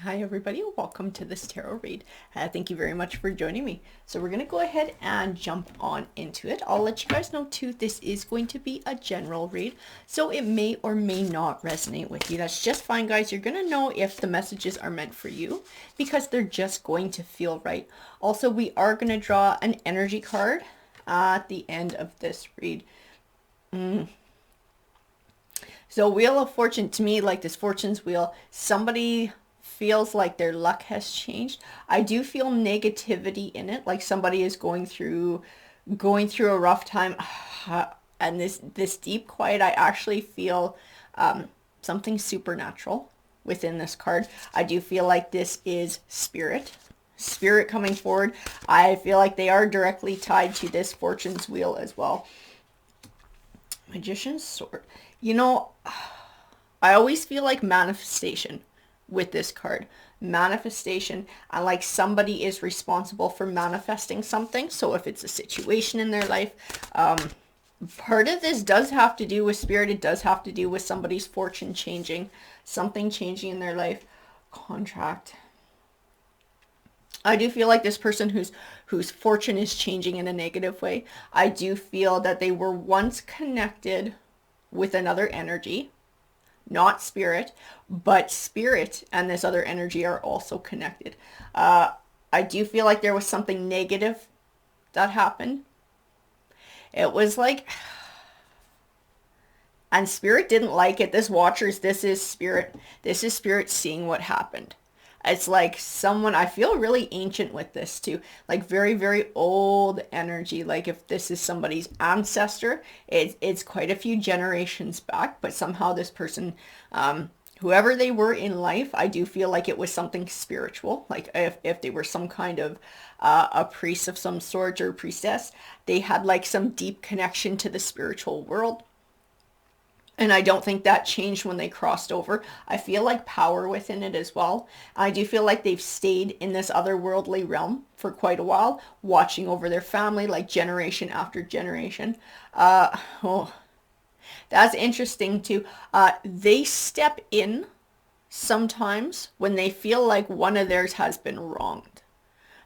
Hi everybody, welcome to this tarot read. Thank you very much for joining me. So we're going to go ahead and jump on into it. I'll let you guys know too, this is going to be a general read, so it may or may not resonate with you. That's just fine, guys. You're going to know if the messages are meant for you because they're just going to feel right. Also, we are going to draw an energy card at the end of this read. So Wheel of Fortune, to me, like this Fortune's wheel, somebody feels like their luck has changed. I do feel negativity in it, like somebody is going through a rough time. And this deep quiet, I actually feel something supernatural within this card. I do feel like this is spirit coming forward. I feel like they are directly tied to this Fortune's wheel as well. Magician's sword. You know, I always feel like manifestation with this card. Manifestation, and like somebody is responsible for manifesting something. So if it's a situation in their life, part of this does have to do with spirit. It does have to do with somebody's fortune changing, something changing in their life. Contract. I do feel like this person whose fortune is changing in a negative way, I do feel that they were once connected with another energy, not spirit, but spirit and this other energy are also connected. I do feel like there was something negative that happened. It was like, and spirit didn't like it. This is spirit seeing what happened. It's like someone, I feel really ancient with this too, like very, very old energy. Like if this is somebody's ancestor, it's quite a few generations back, but somehow this person, whoever they were in life, I do feel like it was something spiritual. Like if they were some kind of a priest of some sort or priestess, they had like some deep connection to the spiritual world. And I don't think that changed when they crossed over. I feel like power within it as well. I do feel like they've stayed in this otherworldly realm for quite a while, watching over their family, like generation after generation. Oh, that's interesting too. They step in sometimes when they feel like one of theirs has been wronged.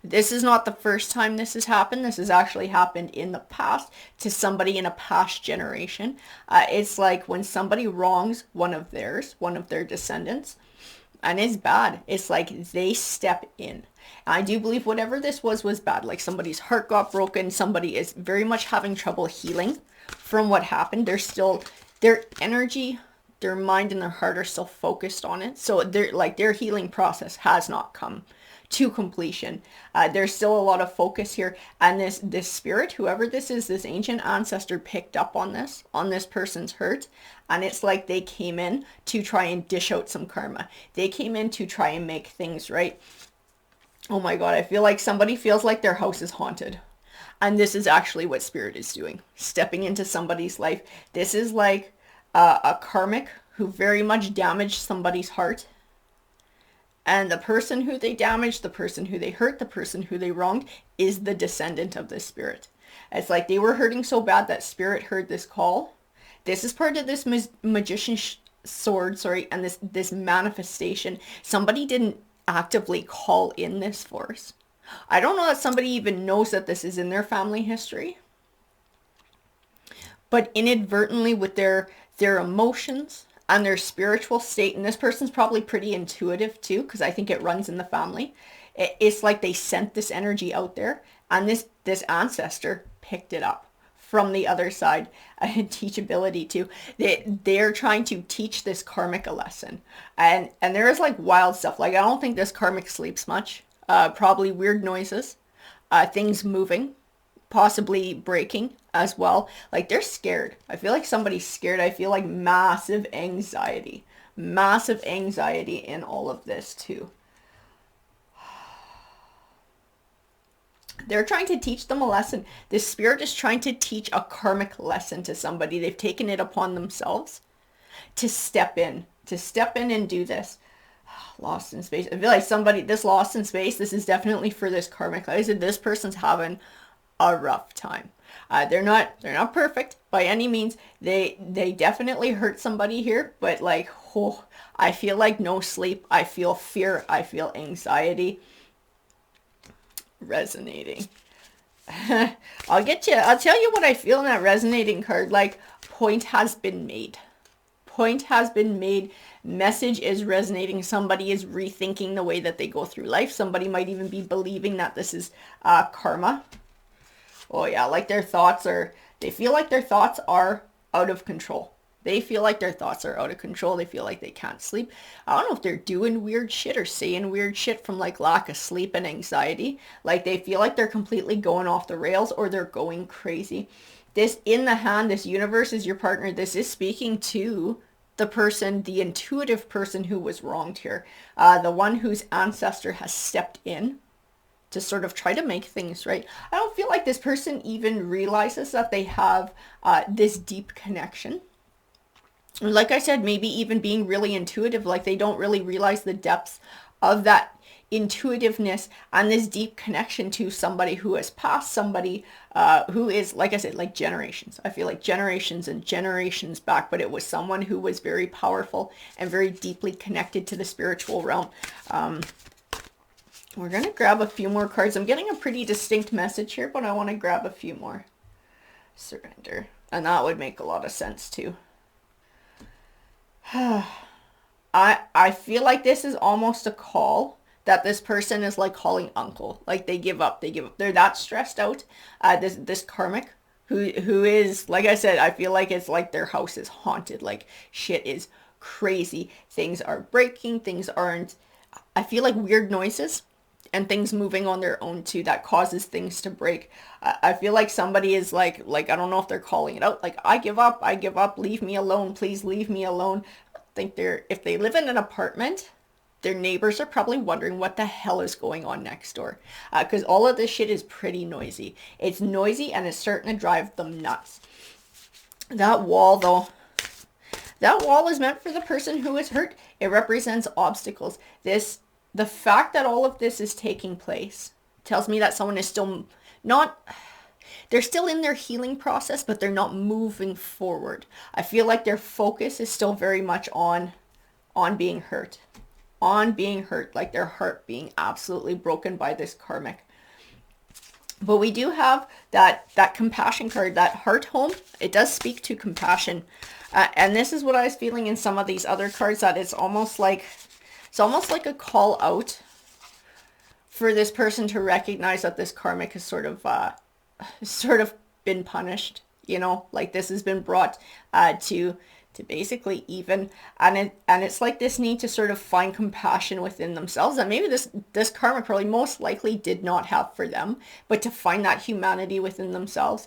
This is not the first time this has happened. This has actually happened in the past to somebody in a past generation. It's like when somebody wrongs one of their descendants, and it's bad. It's like they step in. I do believe whatever this was bad. Like somebody's heart got broken. Somebody is very much having trouble healing from what happened. They're still, their energy, their mind and their heart are still focused on it. So their healing process has not come to completion. There's still a lot of focus here, and this spirit, whoever this is, this ancient ancestor picked up on this person's hurt, and it's like they came in to try and dish out some karma. They came in to try and make things right. Oh my god, I feel like somebody feels like their house is haunted. And this is actually what spirit is doing, stepping into somebody's life. This is like a karmic who very much damaged somebody's heart. And the person who they damaged, the person who they hurt, the person who they wronged is the descendant of this spirit. It's like they were hurting so bad that spirit heard this call. This is part of this magician's sword, and this manifestation. Somebody didn't actively call in this force. I don't know that somebody even knows that this is in their family history. But inadvertently with their emotions and their spiritual state, and this person's probably pretty intuitive too, because I think it runs in the family. It's like they sent this energy out there, and this ancestor picked it up from the other side. Teachability too. They're trying to teach this karmic a lesson, and there is like wild stuff. Like I don't think this karmic sleeps much. Probably weird noises, things moving, possibly breaking as well. Like they're scared. I feel like somebody's scared. I feel like massive anxiety in all of this too. They're trying to teach them a lesson. This spirit is trying to teach a karmic lesson to somebody. They've taken it upon themselves to step in and do this. Lost in space. I feel like this lost in space, this is definitely for this karmic. Like I said, this person's having a rough time. They're not perfect by any means. They definitely hurt somebody here, but like, oh, I feel like no sleep. I feel fear. I feel anxiety. Resonating. I'll get you. I'll tell you what I feel in that resonating card. Like, point has been made. Point has been made. Message is resonating. Somebody is rethinking the way that they go through life. Somebody might even be believing that this is karma. Oh yeah, like their thoughts are, they feel like their thoughts are out of control. They feel like their thoughts are out of control. They feel like they can't sleep. I don't know if they're doing weird shit or saying weird shit from like lack of sleep and anxiety. Like they feel like they're completely going off the rails or they're going crazy. This in the hand, this universe is your partner. This is speaking to the person, the intuitive person who was wronged here. The one whose ancestor has stepped in to sort of try to make things right. I don't feel like this person even realizes that they have this deep connection. Like I said, maybe even being really intuitive, like they don't really realize the depths of that intuitiveness and this deep connection to somebody who has passed, somebody who is, like I said, like generations. I feel like generations and generations back, but it was someone who was very powerful and very deeply connected to the spiritual realm. We're going to grab a few more cards. I'm getting a pretty distinct message here, but I want to grab a few more. Surrender. And that would make a lot of sense too. I feel like this is almost a call that this person is like calling uncle. Like they give up. They're that stressed out. This karmic who is, like I said, I feel like it's like their house is haunted. Like shit is crazy. Things are breaking. Things aren't, I feel like weird noises and things moving on their own too, that causes things to break. I feel like somebody is like, I don't know if they're calling it out, like, I give up, leave me alone, please leave me alone. I think if they live in an apartment, their neighbors are probably wondering what the hell is going on next door. Because all of this shit is pretty noisy. It's noisy and it's starting to drive them nuts. That wall though, that wall is meant for the person who is hurt. It represents obstacles. The fact that all of this is taking place tells me that someone is still not, they're still in their healing process, but they're not moving forward. I feel like their focus is still very much on being hurt, like their heart being absolutely broken by this karmic. But we do have that compassion card, that heart home. It does speak to compassion. And this is what I was feeling in some of these other cards, that it's almost like a call out for this person to recognize that this karmic has sort of been punished, you know, like this has been brought to basically even, and it's like this need to sort of find compassion within themselves that maybe this karmic probably most likely did not have for them, but to find that humanity within themselves,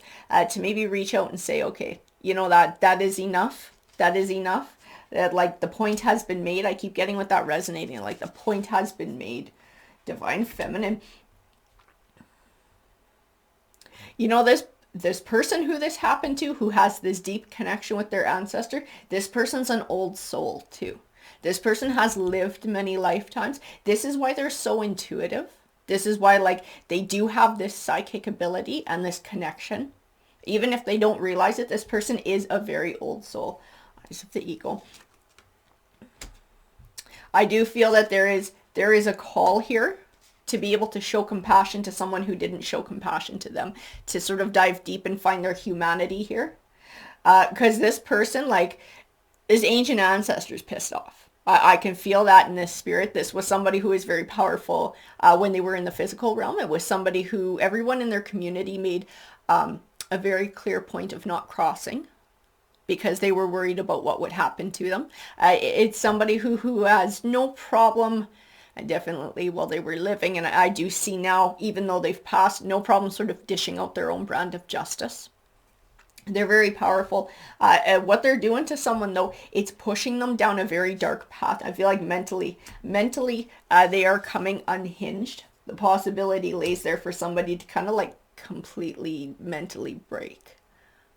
to maybe reach out and say, okay, you know, that is enough. That is enough. That like the point has been made. I keep getting with that resonating, like the point has been made. Divine feminine. You know, this person who this happened to, who has this deep connection with their ancestor, this person's an old soul too. This person has lived many lifetimes. This is why they're so intuitive. This is why, like, they do have this psychic ability and this connection. Even if they don't realize it, this person is a very old soul. Eyes of the Eagle. I do feel that there is a call here to be able to show compassion to someone who didn't show compassion to them, to sort of dive deep and find their humanity here. Because this person, like, his ancient ancestors pissed off. I can feel that in this spirit. This was somebody who is very powerful when they were in the physical realm. It was somebody who everyone in their community made a very clear point of not crossing, because they were worried about what would happen to them. It's somebody who has no problem, and definitely while they were living, and I do see now, even though they've passed, no problem sort of dishing out their own brand of justice. They're very powerful. What they're doing to someone though, it's pushing them down a very dark path. I feel like mentally, they are coming unhinged. The possibility lays there for somebody to kind of like completely mentally break.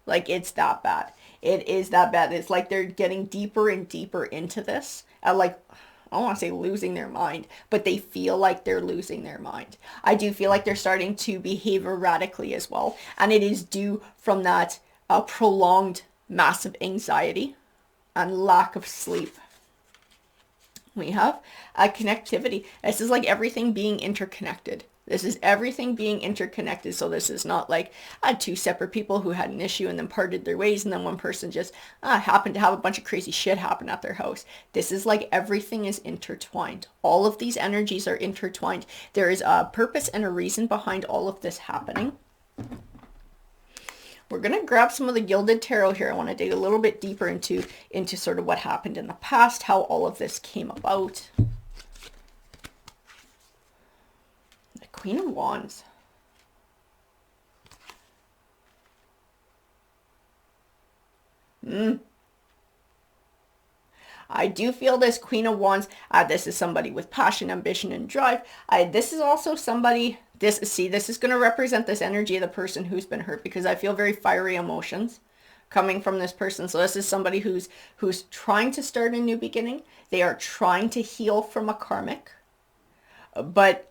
Like, it's that bad. It is that bad. It's like they're getting deeper and deeper into this. Like, I don't want to say losing their mind, but they feel like they're losing their mind. I do feel like they're starting to behave erratically as well. And it is due from that prolonged massive anxiety and lack of sleep. We have a connectivity. This is like everything being interconnected. This is everything being interconnected. So this is not like two separate people who had an issue and then parted their ways and then one person just happened to have a bunch of crazy shit happen at their house. This is like everything is intertwined. All of these energies are intertwined. There is a purpose and a reason behind all of this happening. We're going to grab some of the Gilded Tarot here. I want to dig a little bit deeper into sort of what happened in the past, how all of this came about. The Queen of Wands. I do feel this Queen of Wands, this is somebody with passion, ambition, and drive. This is also somebody, this is going to represent this energy of the person who's been hurt, because I feel very fiery emotions coming from this person. So this is somebody who's trying to start a new beginning. They are trying to heal from a karmic, but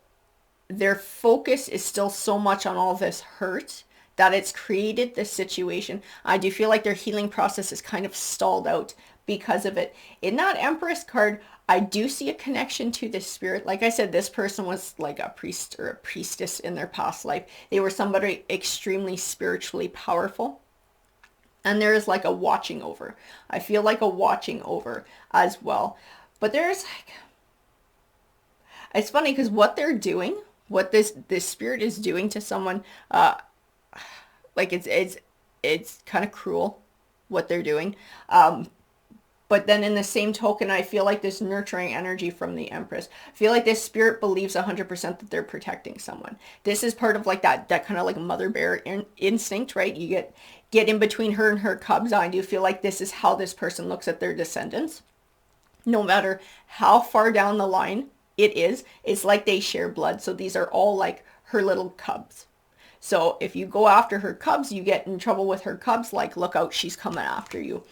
their focus is still so much on all this hurt that it's created this situation. I do feel like their healing process is kind of stalled out because of it. In that Empress card, I do see a connection to this spirit. Like I said, this person was like a priest or a priestess in their past life. They were somebody extremely spiritually powerful. And there is like a watching over. I feel like a watching over as well. But there's like, it's funny because what they're doing, what this spirit is doing to someone, like it's kind of cruel what they're doing. But then in the same token, I feel like this nurturing energy from the Empress. I feel like this spirit believes 100% that they're protecting someone. This is part of like that kind of like mother bear instinct, right? You get in between her and her cubs. I do feel like this is how this person looks at their descendants. No matter how far down the line it is, it's like they share blood. So these are all like her little cubs. So if you go after her cubs, you get in trouble with her cubs. Like, look out, she's coming after you.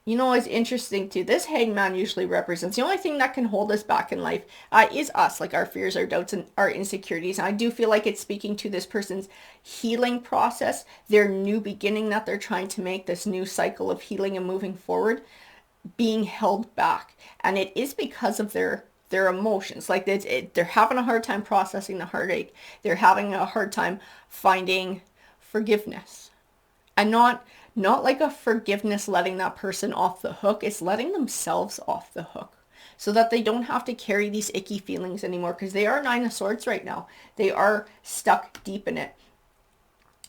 You know, it's interesting too. This hangman usually represents the only thing that can hold us back in life is us, like our fears, our doubts, and our insecurities. And I do feel like it's speaking to this person's healing process, their new beginning that they're trying to make, this new cycle of healing and moving forward, being held back. And it is because of their emotions. Like they're having a hard time processing the heartache. They're having a hard time finding forgiveness. And not like a forgiveness letting that person off the hook. It's letting themselves off the hook so that they don't have to carry these icky feelings anymore, because they are Nine of Swords right now. They are stuck deep in it.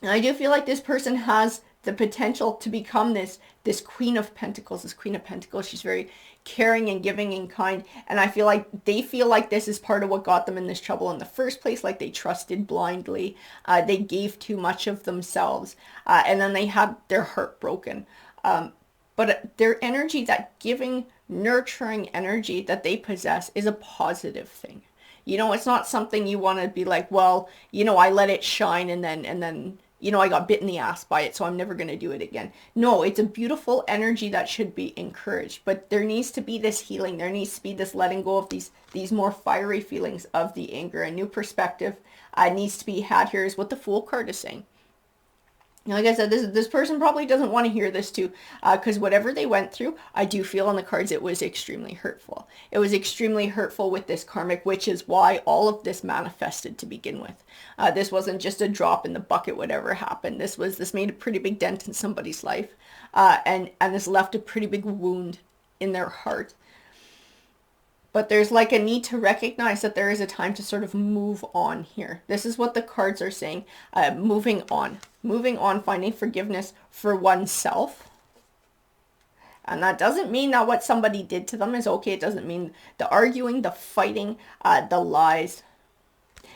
And I do feel like this person has the potential to become this Queen of Pentacles. This Queen of Pentacles, she's very caring and giving and kind. And I feel like they feel like this is part of what got them in this trouble in the first place. Like they trusted blindly. They gave too much of themselves. And then they had their heart broken. But their energy, that giving, nurturing energy that they possess, is a positive thing. You know, it's not something you want to be like, well, you know, I let it shine and then you know, I got bit in the ass by it, so I'm never going to do it again. No, it's a beautiful energy that should be encouraged, but there needs to be this healing. There needs to be this letting go of these more fiery feelings of the anger. A new perspective needs to be had here, is what the Fool card is saying. Like I said, this person probably doesn't want to hear this too, because whatever they went through, I do feel on the cards it was extremely hurtful. It was extremely hurtful with this karmic, which is why all of this manifested to begin with. This wasn't just a drop in the bucket, whatever happened. This made a pretty big dent in somebody's life, and this left a pretty big wound in their heart. But there's like a need to recognize that there is a time to sort of move on here. This is what the cards are saying. Moving on, finding forgiveness for oneself. And that doesn't mean that what somebody did to them is okay. It doesn't mean the arguing, the fighting, the lies.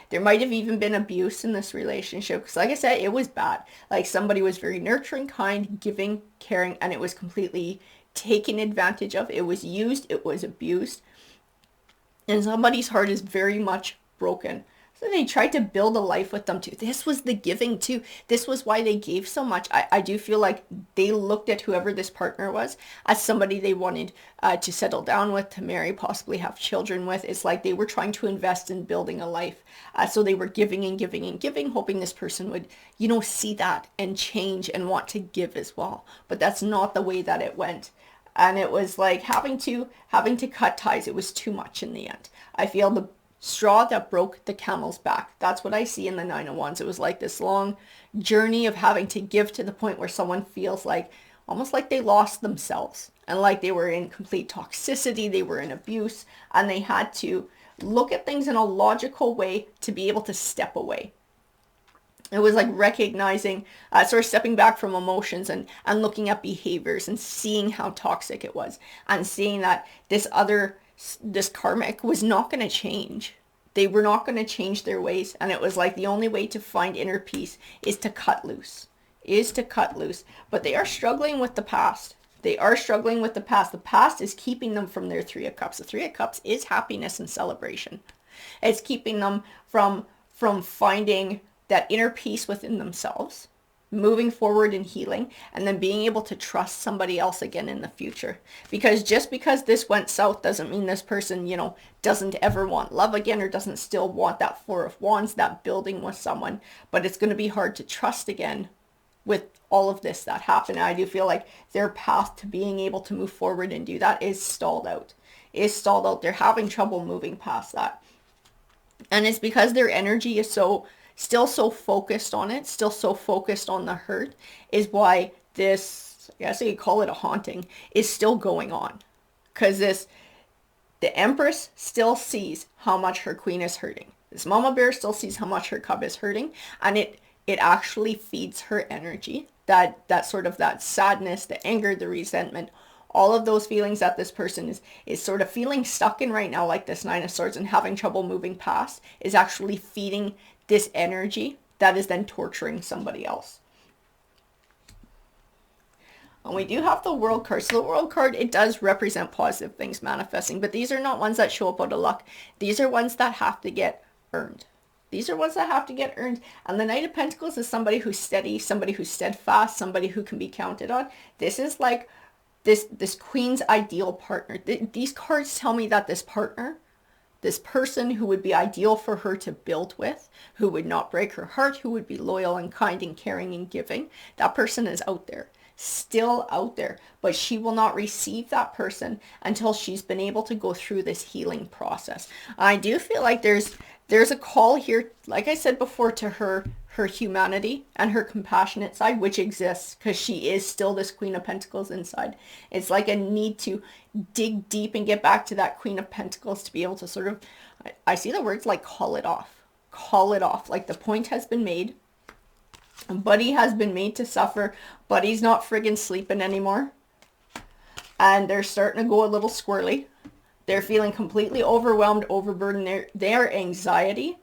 There might have even been abuse in this relationship. Because like I said, it was bad. Like somebody was very nurturing, kind, giving, caring, and it was completely taken advantage of. It was used. It was abused. And somebody's heart is very much broken. So they tried to build a life with them too. This was the giving too. This was why they gave so much. I do feel like they looked at whoever this partner was as somebody they wanted to settle down with, to marry, possibly have children with. It's like they were trying to invest in building a life. So they were giving and giving and giving, hoping this person would, you know, see that and change and want to give as well. But that's not the way that it went. And it was like having to cut ties. It was too much in the end. I feel the straw that broke the camel's back. That's what I see in the Nine of Wands. It was like this long journey of having to give to the point where someone feels like almost like they lost themselves and like they were in complete toxicity, they were in abuse, and they had to look at things in a logical way to be able to step away. It was like recognizing, sort of stepping back from emotions and looking at behaviors and seeing how toxic it was and seeing that this karmic was not going to change. They were not going to change their ways. And it was like the only way to find inner peace is to cut loose, But they are struggling with the past. They are struggling with the past. The past is keeping them from their Three of Cups. The Three of Cups is happiness and celebration. It's keeping them from finding that inner peace within themselves, moving forward and healing, and then being able to trust somebody else again in the future. Because just because this went south doesn't mean this person, doesn't ever want love again or doesn't still want that Four of Wands, that building with someone. But it's going to be hard to trust again with all of this that happened. And I do feel like their path to being able to move forward and do that is stalled out. They're having trouble moving past that. And it's because their energy is still so focused on it, still so focused on the hurt, is why this, I guess you call it a haunting, is still going on. Because the Empress still sees how much her queen is hurting. This Mama Bear still sees how much her cub is hurting, and it actually feeds her energy. That sort of that sadness, the anger, the resentment, all of those feelings that this person is sort of feeling stuck in right now, like this Nine of Swords, and having trouble moving past, is actually feeding this energy that is then torturing somebody else. And we do have the World card. So the World card, it does represent positive things manifesting, but these are not ones that show up out of luck. These are ones that have to get earned. And the Knight of Pentacles is somebody who's steady, somebody who's steadfast, somebody who can be counted on. This is like this queen's ideal partner. These cards tell me that this partner, this person who would be ideal for her to build with, who would not break her heart, who would be loyal and kind and caring and giving, that person is out there, still out there. But she will not receive that person until she's been able to go through this healing process. I do feel like there's a call here, like I said before, to her humanity and her compassionate side, which exists because she is still this Queen of Pentacles inside. It's like a need to dig deep and get back to that Queen of Pentacles to be able to sort of, I see the words like call it off. Like the point has been made. Buddy has been made to suffer. Buddy's not friggin' sleeping anymore. And they're starting to go a little squirrely. They're feeling completely overwhelmed, overburdened. Their anxiety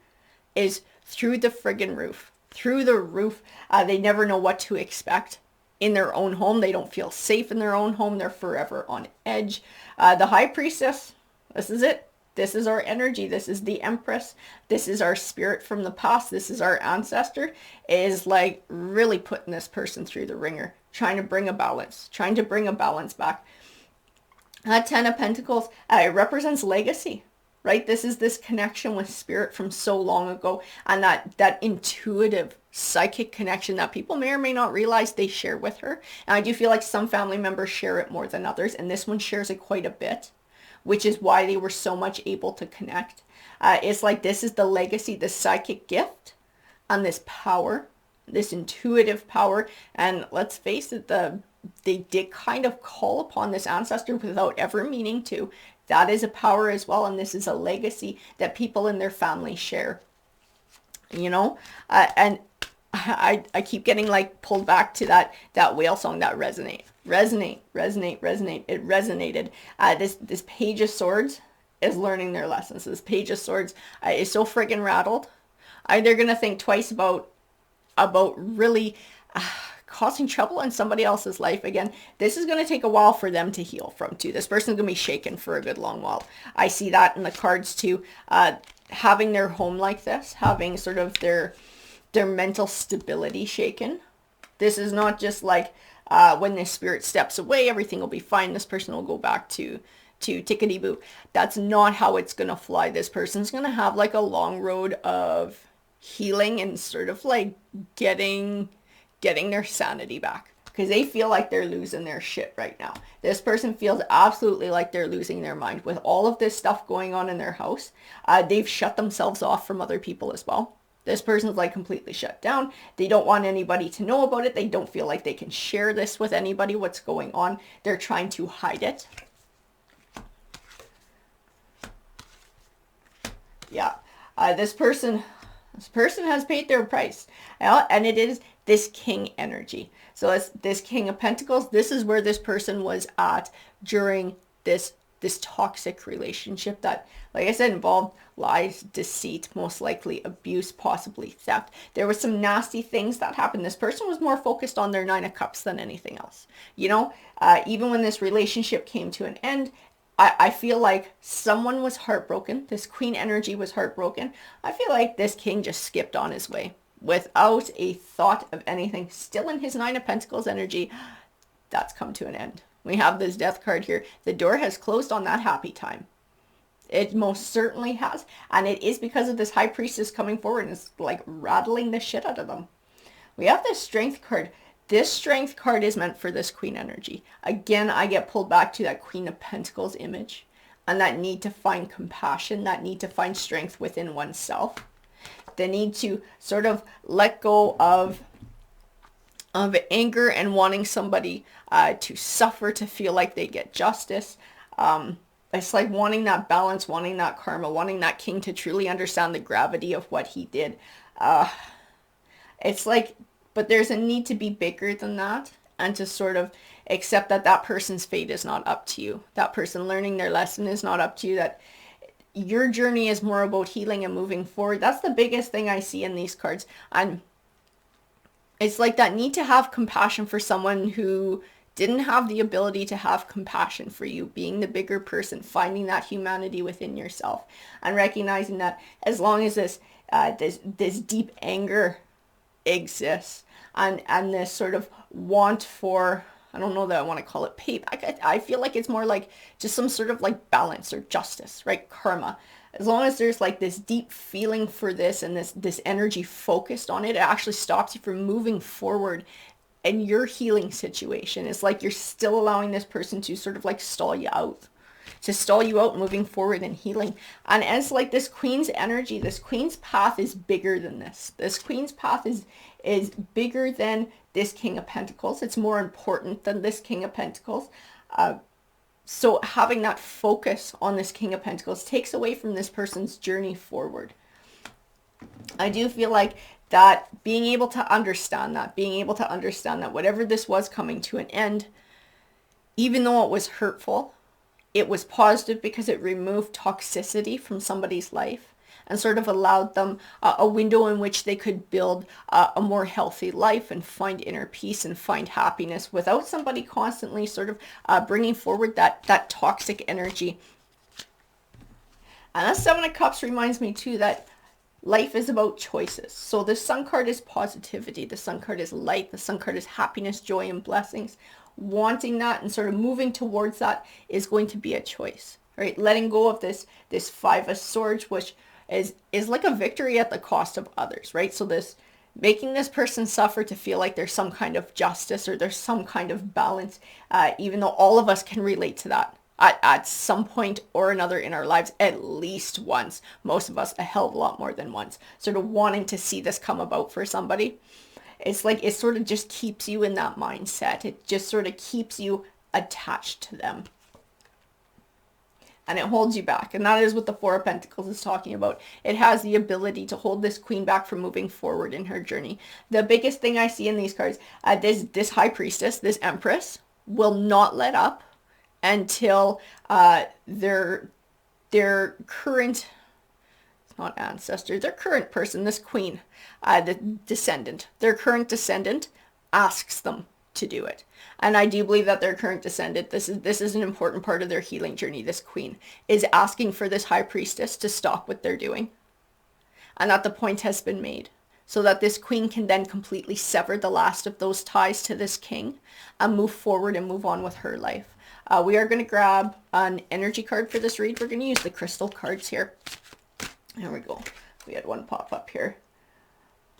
is through the friggin' roof. They never know what to expect in their own home. They don't feel safe in their own home. They're forever on edge. The High Priestess, this is it. This is our energy. This is the Empress. This is our spirit from the past. This is our ancestor. Is like really putting this person through the ringer, trying to bring a balance back. Ten of Pentacles, it represents legacy, right? This is this connection with spirit from so long ago, and that intuitive psychic connection that people may or may not realize they share with her. And I do feel like some family members share it more than others, and this one shares it quite a bit, which is why they were so much able to connect. It's like this is the legacy, this psychic gift, and this power, this intuitive power. And let's face it, they did kind of call upon this ancestor without ever meaning to. That is a power as well, and this is a legacy that people in their family share. And I keep getting like pulled back to that whale song, that resonate. It resonated. This Page of Swords is learning their lessons. This Page of Swords is so friggin' rattled. They're gonna think twice about really causing trouble in somebody else's life again. This is going to take a while for them to heal from too. This person's going to be shaken for a good long while. I see that in the cards too. Having their home like this, having sort of their mental stability shaken. This is not just like when this spirit steps away, everything will be fine. This person will go back to tickety-boo. That's not how it's going to fly. This person's going to have like a long road of healing and sort of like getting their sanity back. because they feel like they're losing their shit right now. This person feels absolutely like they're losing their mind with all of this stuff going on in their house. They've shut themselves off from other people as well. This person's like completely shut down. They don't want anybody to know about it. They don't feel like they can share this with anybody, what's going on. They're trying to hide it. Yeah. This person has paid their price. And it is this king energy. So it's this King of Pentacles. This is where this person was at during this toxic relationship that, like I said, involved lies, deceit, most likely abuse, possibly theft. There were some nasty things that happened. This person was more focused on their Nine of Cups than anything else. You know, even when this relationship came to an end, I feel like someone was heartbroken. This Queen energy was heartbroken. I feel like this king just skipped on his way without a thought of anything. Still in his Nine of Pentacles energy, that's come to an end. We have this Death card here. The door has closed on that happy time. It most certainly has. And it is because of this High Priestess coming forward and it's like rattling the shit out of them. We have this Strength card. This Strength card is meant for this Queen energy. Again, I get pulled back to that Queen of Pentacles image and that need to find compassion, that need to find strength within oneself. The need to sort of let go of anger and wanting somebody to suffer, to feel like they get justice. It's like wanting that balance, wanting that karma, wanting that king to truly understand the gravity of what he did. It's like, but there's a need to be bigger than that and to sort of accept that that person's fate is not up to you. That person learning their lesson is not up to you. That your journey is more about healing and moving forward. That's the biggest thing I see in these cards. And it's like that need to have compassion for someone who didn't have the ability to have compassion for you, being the bigger person, finding that humanity within yourself and recognizing that as long as this deep anger exists and this sort of want for, I don't know that I want to call it payback. I feel like it's more like just some sort of like balance or justice, right? Karma. As long as there's like this deep feeling for this and this energy focused on it, it actually stops you from moving forward in your healing situation. It's like you're still allowing this person to sort of like stall you out moving forward and healing. And as like this Queen's energy, this Queen's path is bigger than this. This Queen's path is bigger than this King of Pentacles. It's more important than this King of Pentacles. So having that focus on this King of Pentacles takes away from this person's journey forward. I do feel like that being able to understand that whatever this was coming to an end, even though it was hurtful, it was positive because it removed toxicity from somebody's life and sort of allowed them a window in which they could build a more healthy life and find inner peace and find happiness without somebody constantly sort of bringing forward that toxic energy. And that Seven of Cups reminds me too that life is about choices. So the Sun card is positivity. The Sun card is light. The Sun card is happiness, joy, and blessings. Wanting that and sort of moving towards that is going to be a choice, right? Letting go of this Five of Swords, which is like a victory at the cost of others, right? So this making this person suffer to feel like there's some kind of justice or there's some kind of balance, even though all of us can relate to that at some point or another in our lives, at least once. Most of us a hell of a lot more than once. Sort of wanting to see this come about for somebody. It's like it sort of just keeps you in that mindset. It just sort of keeps you attached to them. And it holds you back. And that is what the Four of Pentacles is talking about. It has the ability to hold this Queen back from moving forward in her journey. The biggest thing I see in these cards, this High Priestess, this Empress, will not let up until their current, it's not ancestor, their current person, this Queen, the descendant, their current descendant asks them to do it. And I do believe that their current descendant, this is an important part of their healing journey. This Queen is asking for this High Priestess to stop what they're doing. And that the point has been made. So that this Queen can then completely sever the last of those ties to this King and move forward and move on with her life. We are going to grab an energy card for this read. We're going to use the crystal cards here. There we go. We had one pop up here.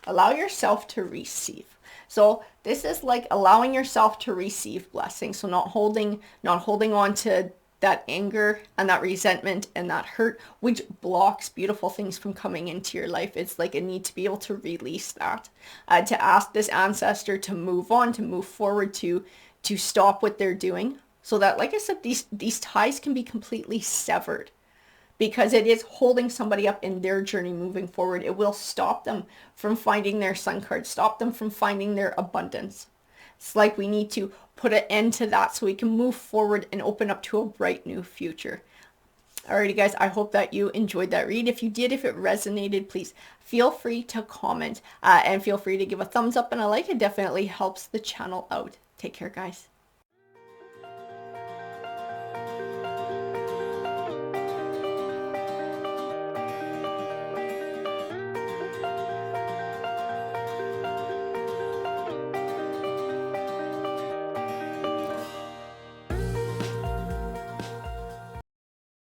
Allow yourself to receive. So this is like allowing yourself to receive blessings. So not holding on to that anger and that resentment and that hurt, which blocks beautiful things from coming into your life. It's like a need to be able to release that, to ask this ancestor to move on, to move forward, to stop what they're doing, so that, like I said, these ties can be completely severed, because it is holding somebody up in their journey moving forward. It will stop them from finding their sun card, stop them from finding their abundance. It's like we need to put an end to that so we can move forward and open up to a bright new future. Alrighty guys, I hope that you enjoyed that read. If you did, if it resonated, please feel free to comment, and feel free to give a thumbs up and a like. It definitely helps the channel out. Take care, guys.